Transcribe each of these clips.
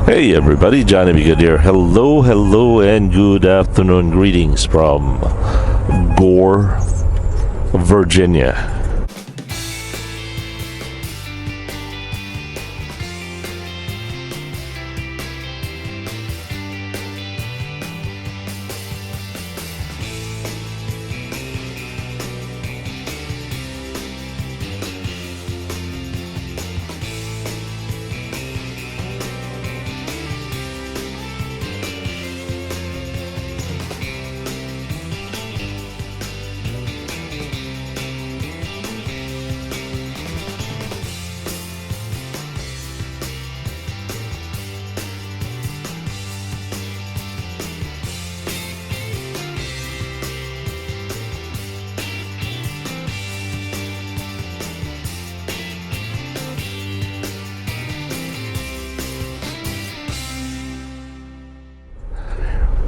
Hey everybody, Johnny B. Good here. Hello, hello, and good afternoon. Greetings from Gore, Virginia.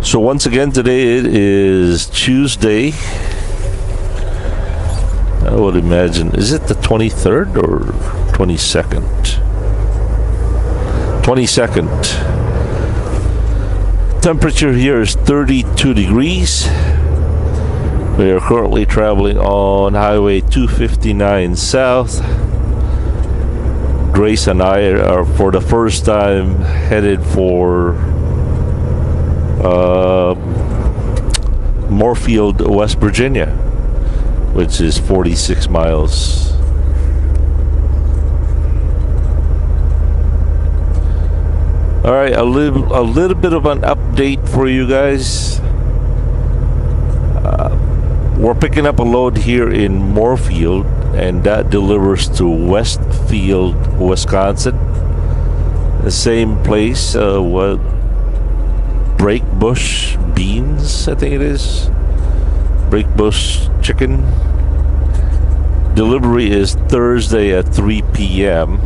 So once again, today it is Tuesday. I would imagine, is it the 23rd or 22nd? 22nd. Temperature here is 32 degrees. We are currently traveling on Highway 259 South. Grace and I are for the first time headed for Moorefield, West Virginia, which is 46 miles. All right, a little bit of an update for you guys. We're picking up a load here in Moorefield, and that delivers to Westfield, Wisconsin. The same place. Breakbush beans, I think it is. Breakbush chicken. Delivery is Thursday at 3 p.m.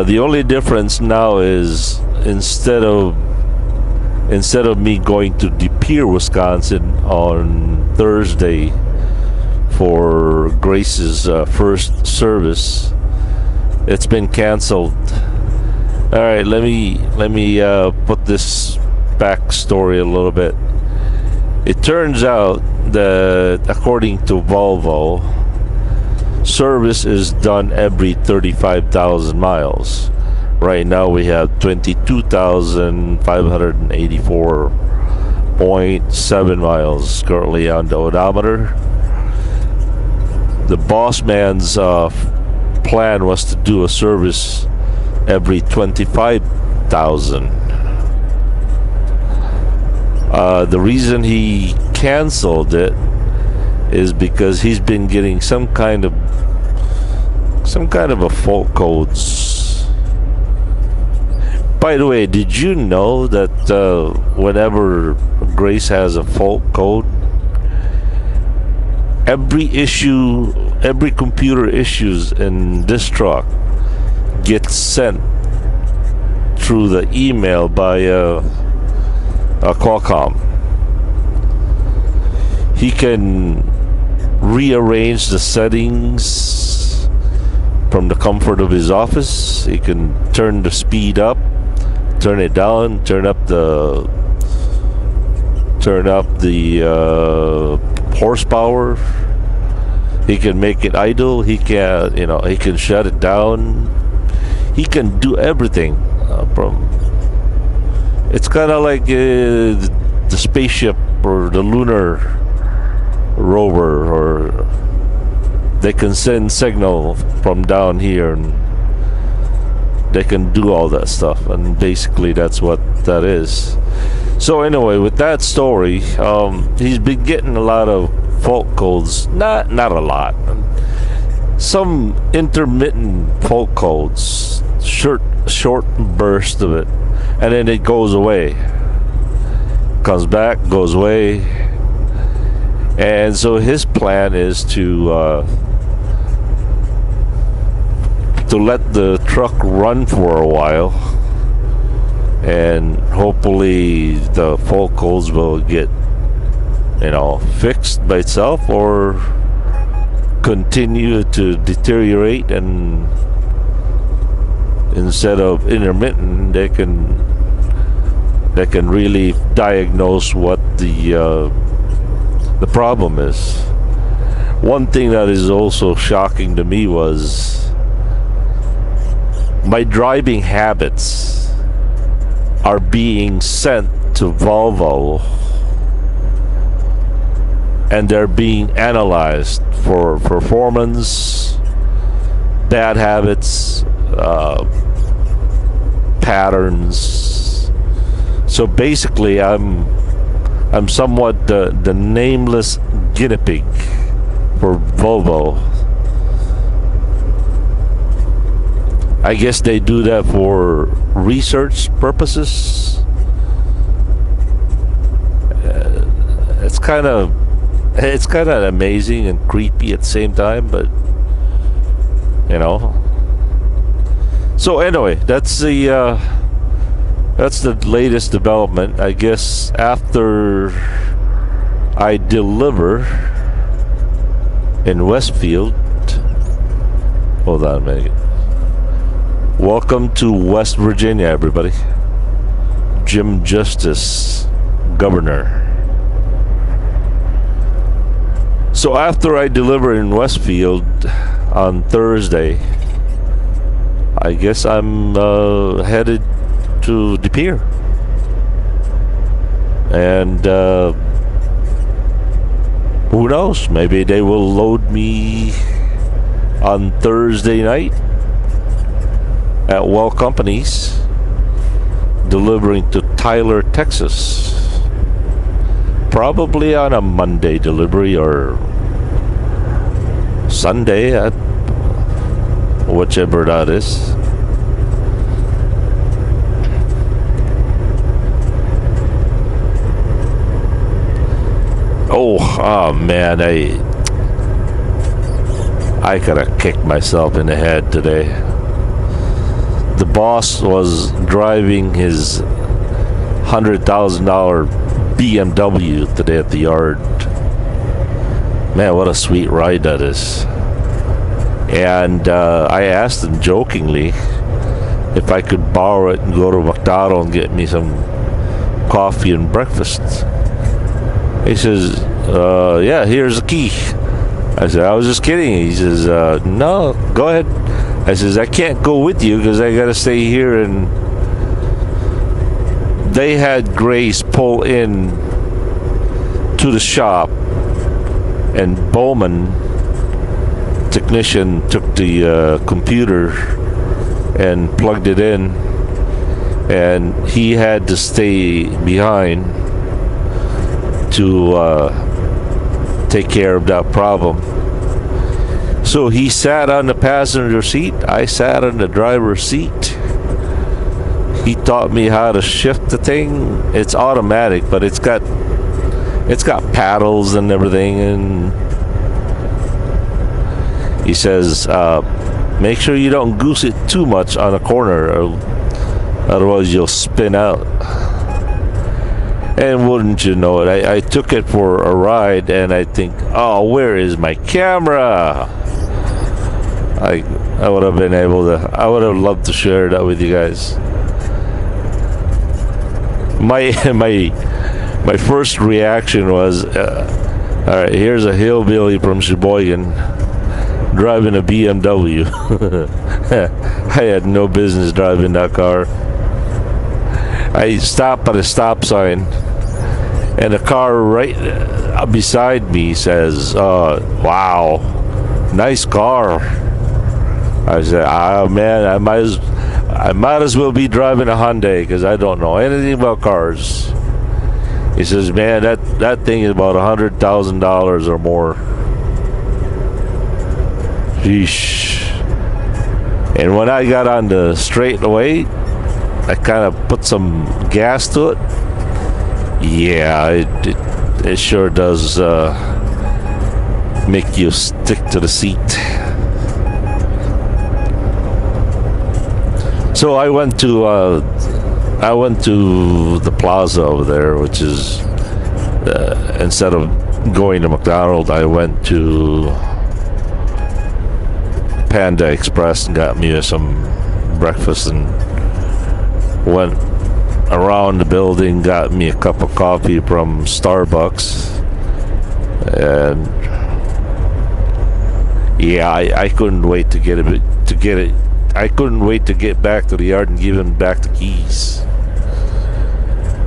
The only difference now is instead of me going to De Pere, Wisconsin on Thursday for Grace's first service, it's been canceled. All right, let me put this backstory a little bit. It turns out that according to Volvo, service is done every 35,000 miles. Right now we have 22,584.7 miles currently on the odometer. The boss man's plan was to do a service every 25,000. The reason he canceled it is because he's been getting some kind of a fault codes. By the way, did you know that whenever Grace has a fault code, every computer issues in this truck gets sent through the email by a Qualcomm. He can rearrange the settings from the comfort of his office. He can turn the speed up, turn it down, turn up the horsepower. He can make it idle. He can shut it down. He can do everything from. It's kind of like the spaceship or the lunar rover, or they can send signal from down here, and they can do all that stuff. And basically, that's what that is. So anyway, with that story, he's been getting a lot of fault codes. Not a lot. Some intermittent fault codes, short burst of it, and then it goes away, comes back, goes away. And so his plan is to let the truck run for a while, and hopefully the fault codes will get fixed by itself, or continue to deteriorate, and instead of intermittent, they can really diagnose what the problem is. One thing that is also shocking to me was my driving habits are being sent to Volvo, and they're being analyzed for performance, bad habits, patterns. So basically, I'm somewhat the nameless guinea pig for Volvo. I guess they do that for research purposes. It's kind of amazing and creepy at the same time, but you know. So anyway, that's the latest development. I guess after I deliver in Westfield. Hold on a minute. Welcome to West Virginia, everybody. Jim Justice, Governor. So after I deliver in Westfield on Thursday, I guess I'm headed to De Pere. And who knows? Maybe they will load me on Thursday night at Well Companies, delivering to Tyler, Texas. Probably on a Monday delivery or Sunday, whichever that is. Oh man, I could have kicked myself in the head today. The boss was driving his $100,000 BMW today at the yard. Man, what a sweet ride that is. And I asked him jokingly if I could borrow it and go to McDonald's and get me some coffee and breakfast. He says, yeah, here's the key. I said, I was just kidding. He says, no, go ahead. I says, I can't go with you because I got to stay here. And they had Grace pull in to the shop, and Bowman, technician, took the computer and plugged it in, and he had to stay behind to take care of that problem. So he sat on the passenger seat, I sat on the driver's seat. He taught me how to shift the thing. It's automatic, but it's got paddles and everything. And he says, make sure you don't goose it too much on a corner, or otherwise you'll spin out. And wouldn't you know it, I took it for a ride, and I think, oh, where is my camera? I would have been able to, I would have loved to share that with you guys. My first reaction was, all right, here's a hillbilly from Sheboygan driving a BMW. I had no business driving that car. I stopped at a stop sign, and a car right beside me says, wow, nice car. I said, man, I might as well be driving a Hyundai because I don't know anything about cars. He says, man, that thing is about $100,000 or more. Sheesh. And when I got on the straightaway, I kind of put some gas to it. Yeah, it sure does make you stick to the seat. So I went to the plaza over there, which is instead of going to McDonald's, I went to Panda Express and got me some breakfast and went around the building, got me a cup of coffee from Starbucks, and yeah, I couldn't wait to get it. I couldn't wait to get back to the yard and give him back the keys.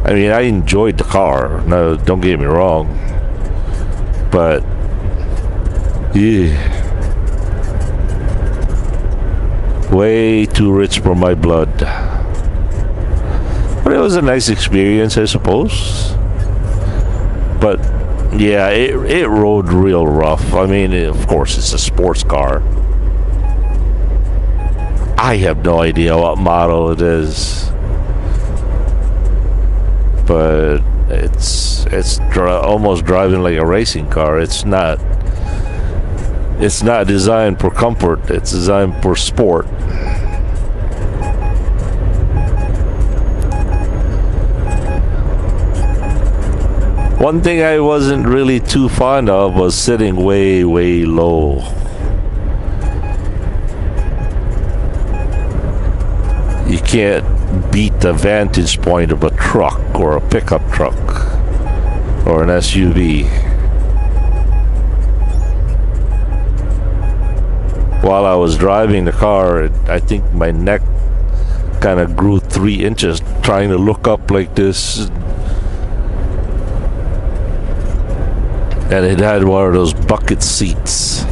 I mean, I enjoyed the car. No, don't get me wrong, but yeah, way too rich for my blood. But it was a nice experience, I suppose. But yeah, it rode real rough. I mean, of course, it's a sports car. I have no idea what model it is, but it's almost driving like a racing car. It's not designed for comfort. It's designed for sport. One thing I wasn't really too fond of was sitting way low. You can't beat the vantage point of a truck or a pickup truck or an SUV. While I was driving the car, I think my neck kind of grew 3 inches trying to look up like this. And it had one of those bucket seats.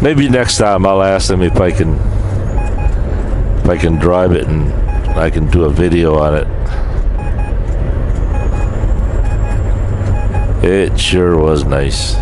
Maybe next time I'll ask them if I can drive it and I can do a video on it. It sure was nice.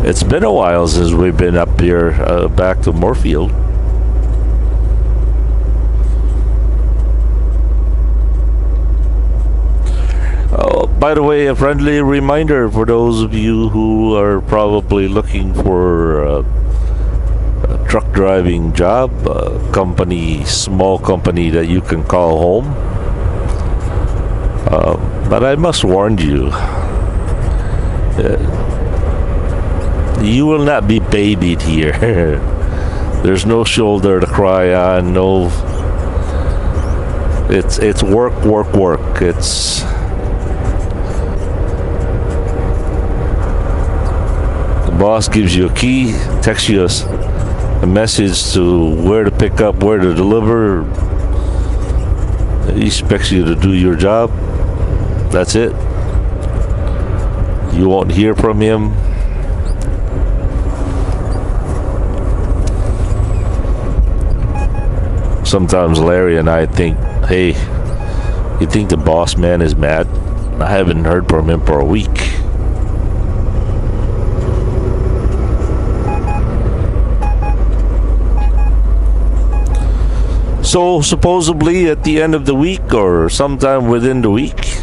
It's been a while since we've been up here, back to Moorefield. Oh, by the way, a friendly reminder for those of you who are probably looking for a truck driving job, a small company that you can call home. But I must warn you, you will not be babied here. There's no shoulder to cry on. No, it's work. It's the boss gives you a key, texts you a message to where to pick up, where to deliver. He expects you to do your job. That's it. You won't hear from him. Sometimes Larry and I think, hey, you think the boss man is mad? I haven't heard from him for a week. So supposedly at the end of the week or sometime within the week,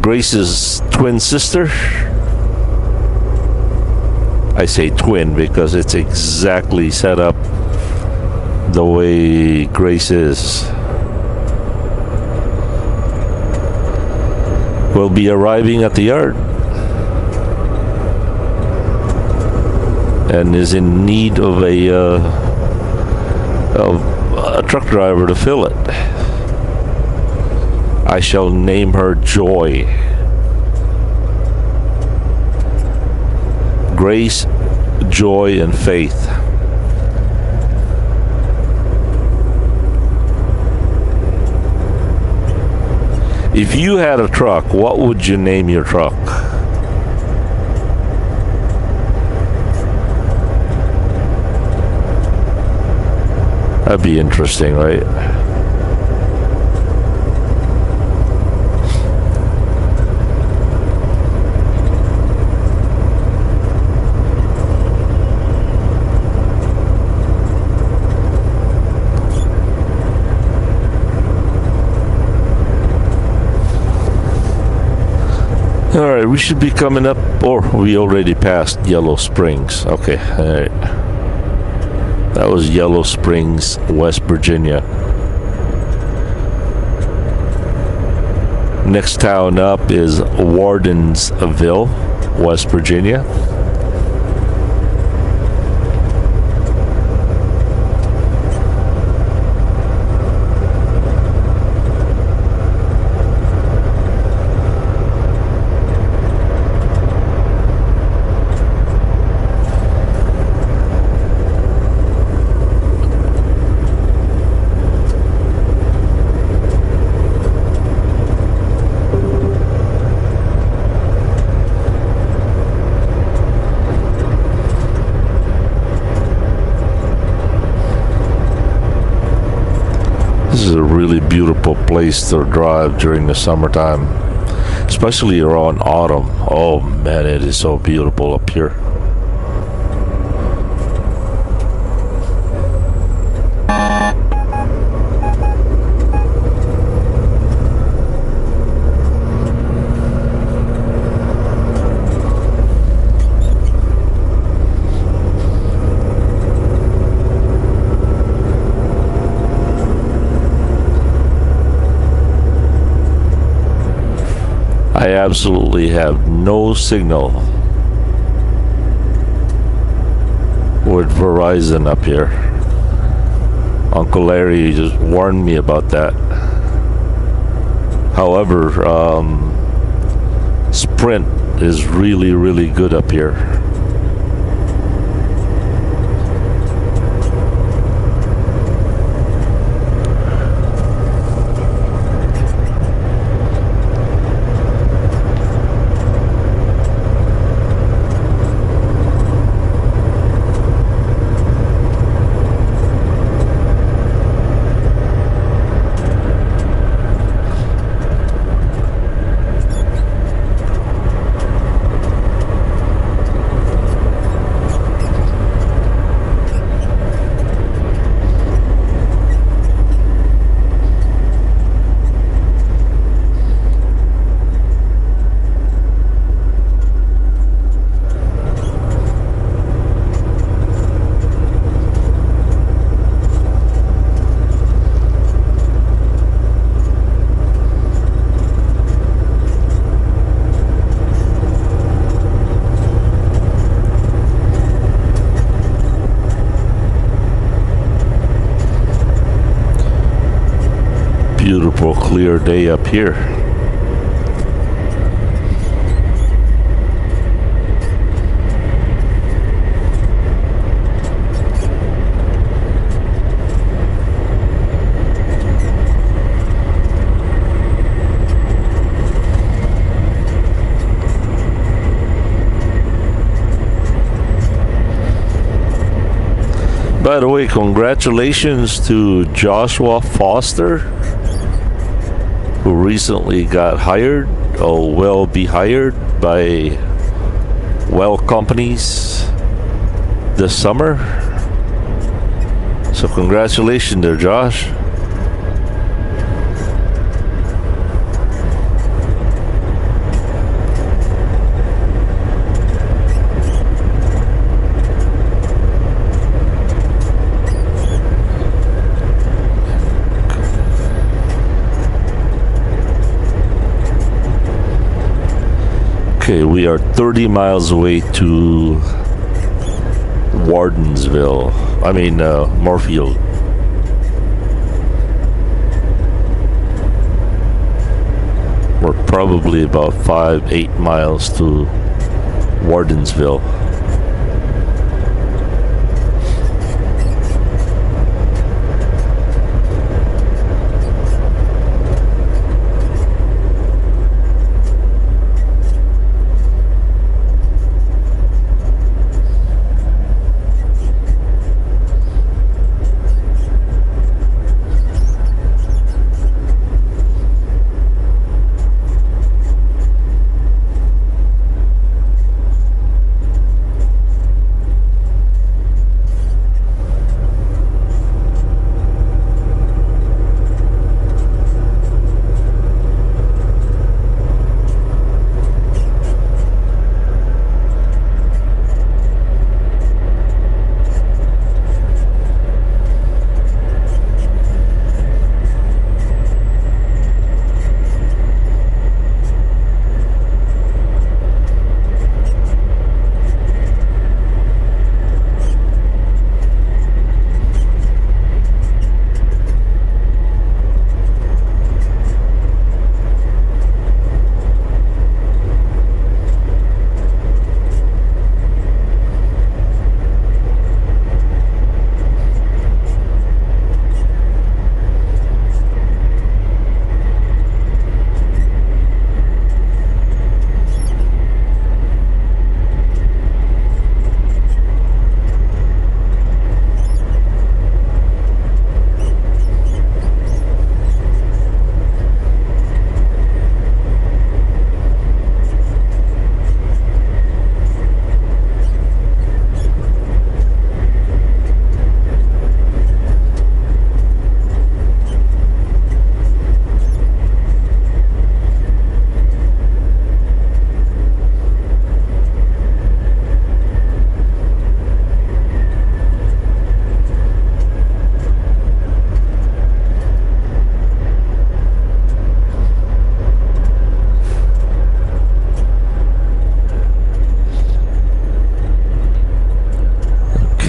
Grace's twin sister, I say twin because it's exactly set up the way Grace is, will be arriving at the yard and is in need of a truck driver to fill it. I shall name her Joy. Grace, Joy, and Faith. If you had a truck, what would you name your truck? That'd be interesting, right? All right, we should be coming up, or we already passed Yellow Springs. Okay, all right. That was Yellow Springs, West Virginia. Next town up is Wardensville, West Virginia. This is a really beautiful place to drive during the summertime, especially around autumn. Oh man, it is so beautiful up here. I absolutely have no signal with Verizon up here. Uncle Larry just warned me about that. However, Sprint is really, really good up here. Beautiful clear day up here. By the way, congratulations to Joshua Foster, who recently got hired or will be hired by well companies this summer. So congratulations there, Josh. Okay, we are 30 miles away to Wardensville. Moorefield. We're probably about 5-8 miles to Wardensville.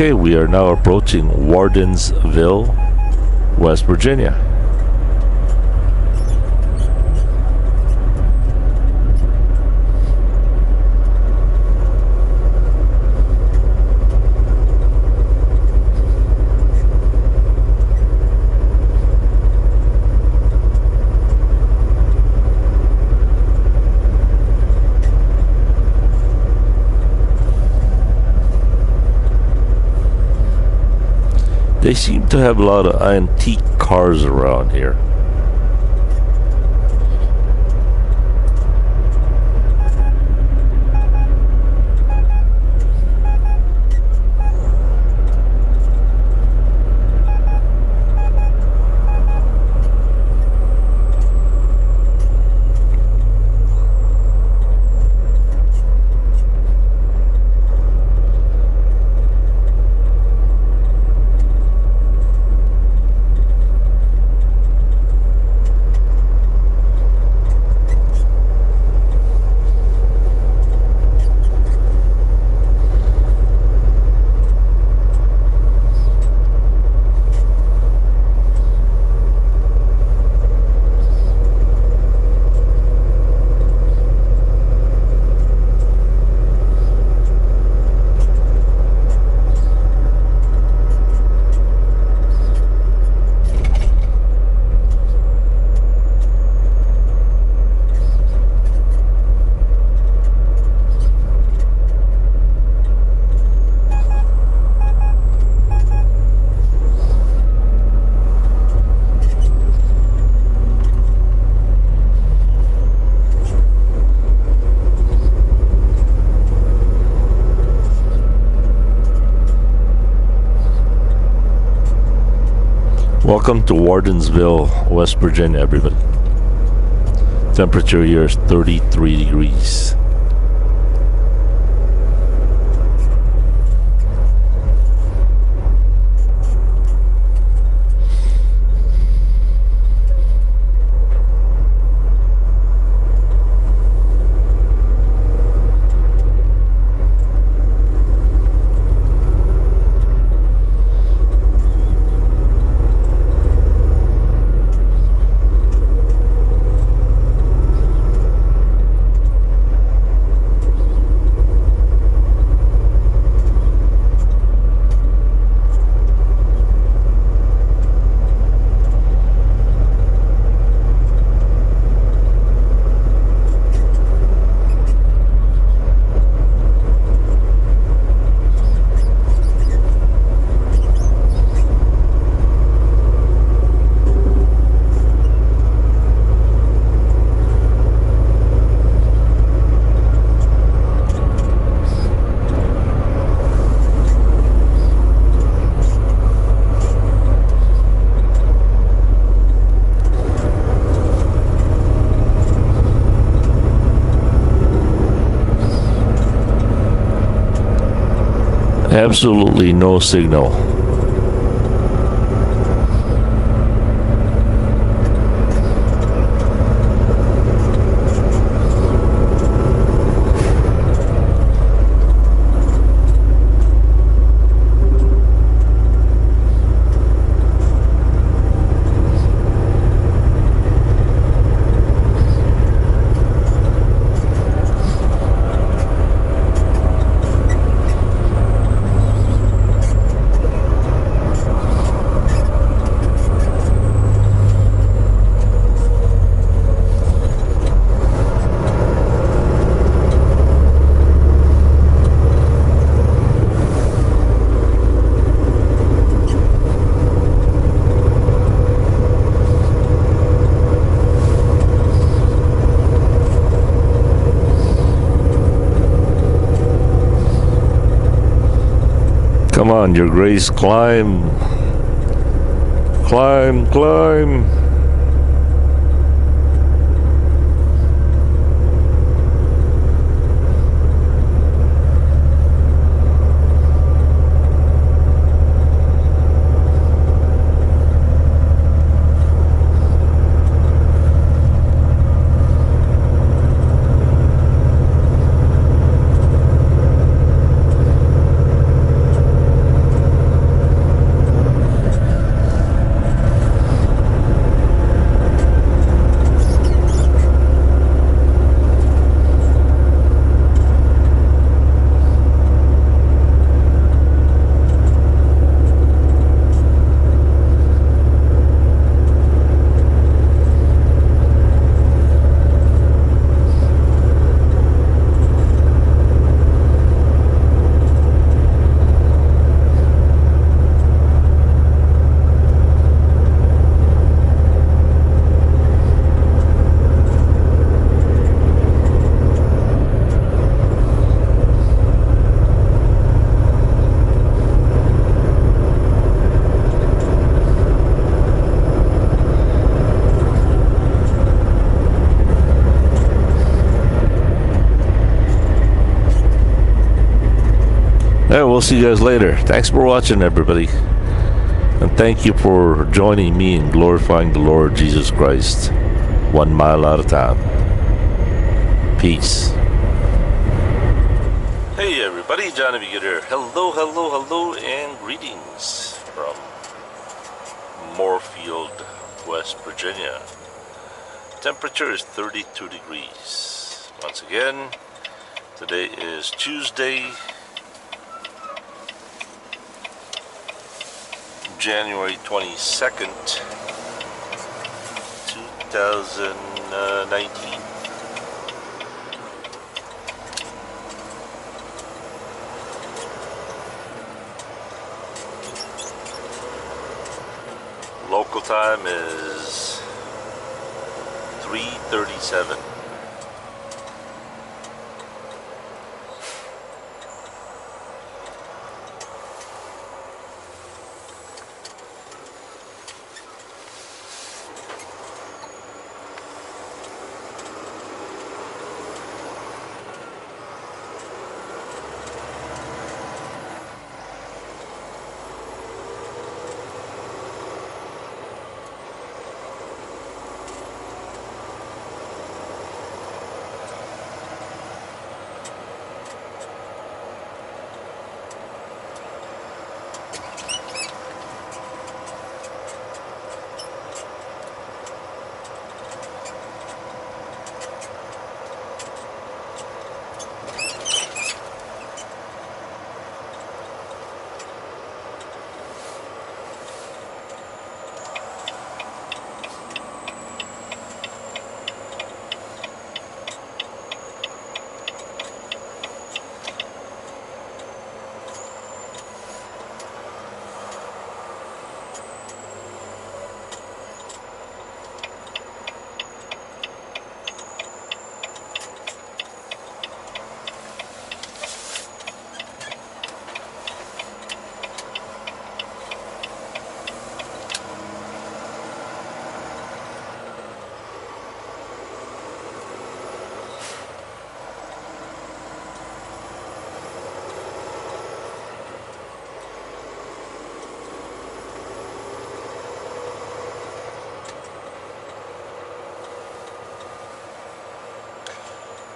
Okay, we are now approaching Wardensville, West Virginia. They seem to have a lot of antique cars around here. Welcome to Wardensville, West Virginia, everybody. Temperature here is 33 degrees. Absolutely no signal. Come on, Your Grace, climb. Climb, climb. we'll see you guys later. Thanks for watching, everybody. And thank you for joining me in glorifying the Lord Jesus Christ 1 mile at a time. Peace. Hey everybody, Johnny B. here. Hello, hello, hello, and greetings from Moorefield, West Virginia. Temperature is 32 degrees. Once again, today is Tuesday, January 22nd, 2019. Local time is 3:37.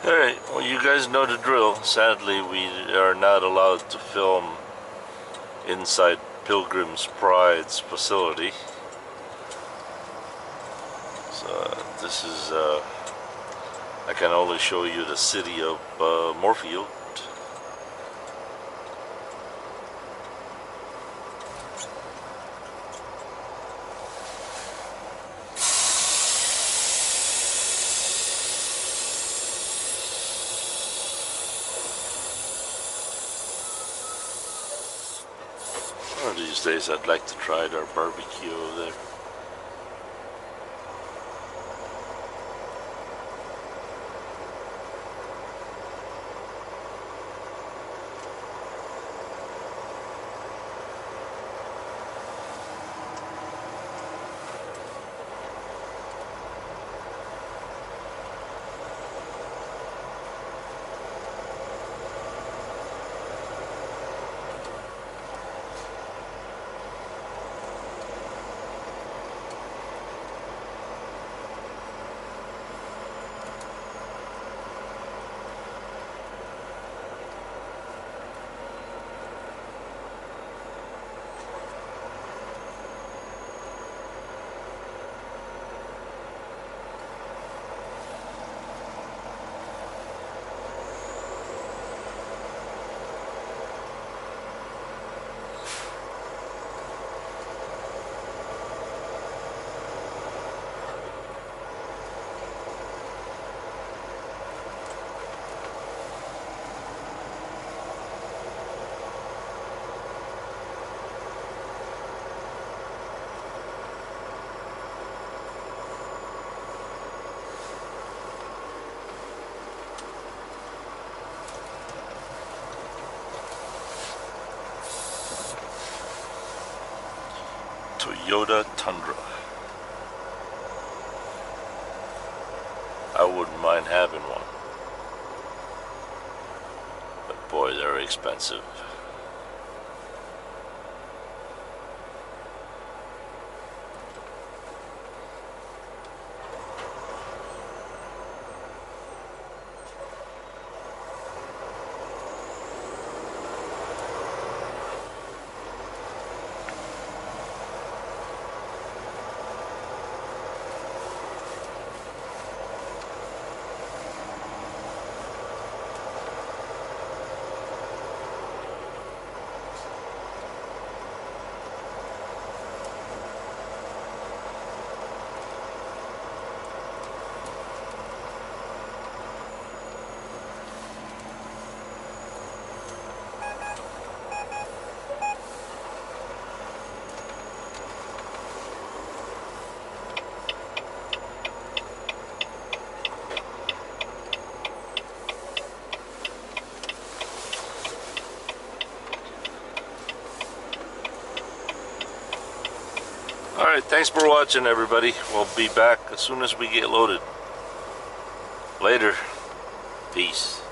Alright, well you guys know the drill. Sadly, we are not allowed to film inside Pilgrim's Pride's facility. So this is, I can only show you the city of Moorefield. One of these days I'd like to try their barbecue over there. Toyota Tundra. I wouldn't mind having one, but boy, they're expensive. Alright, thanks for watching, everybody. We'll be back as soon as we get loaded. Later. Peace.